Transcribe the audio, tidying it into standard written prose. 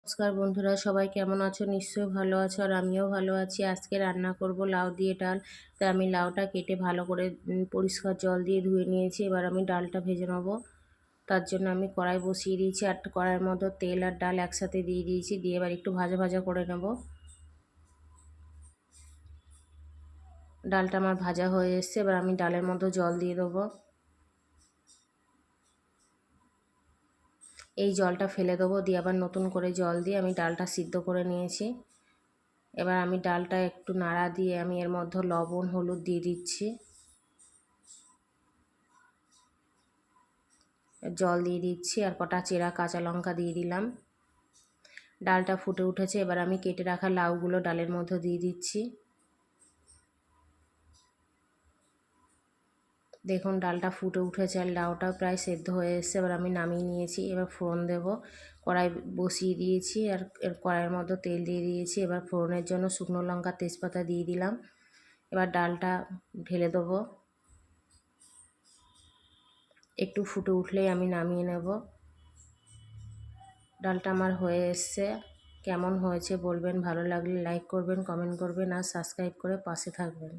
নমস্কার বন্ধুরা, সবাই কেমন আছো? নিশ্চয়ই ভালো আছো, আর আমিও ভালো আছি। আজকে রান্না করব লাউ দিয়ে ডাল। তাই আমি লাউটা কেটে ভালো করে পরিষ্কার জল দিয়ে ধুয়ে নিয়েছি। এবার আমি ডালটা ভেজে নেবো। তার জন্য আমি কড়াই বসিয়ে দিয়েছি, আর কড়াইয়ের মধ্যে তেল আর ডাল একসাথে দিয়ে দিয়েছি। দিয়ে এবার একটু ভাজা ভাজা করে নেব। ডালটা আমার ভাজা হয়ে এসছে, এবার আমি ডালের মধ্যে জল দিয়ে দেবো। এই জলটা ফেলে দেবো, দিয়ে আবার নতুন করে জল দিয়ে আমি ডালটা সিদ্ধ করে নিয়েছি। এবার আমি ডালটা একটু নাড়া দিয়ে আমি এর মধ্যে লবণ হলুদ দিয়ে দিচ্ছি, জল দিয়ে দিচ্ছি, আর কটা চেরা কাঁচা লঙ্কা দিয়ে দিলাম। ডালটা ফুটে উঠেছে, এবার আমি কেটে রাখা লাউগুলো ডালের মধ্যে দিয়ে দিচ্ছি। দেখুন ডালটা ফুটে উঠেছে আর লাউটাও প্রায় সেদ্ধ হয়ে এসছে। এবার আমি নামিয়ে নিয়েছি। এবার ফোড়ন দেব। কড়াই বসিয়ে দিয়েছি, আর কড়াইয়ের মধ্যে তেল দিয়ে দিয়েছি। এবার ফোড়নের জন্য শুকনো লঙ্কা তেজপাতা দিয়ে দিলাম। এবার ডালটা ঢেলে দেবো। একটু ফুটে উঠলেই আমি নামিয়ে নেব। ডালটা আমার হয়ে এসছে। কেমন হয়েছে বলবেন, ভালো লাগলে লাইক করবেন, কমেন্ট করবেন, আর সাবস্ক্রাইব করে পাশে থাকবেন।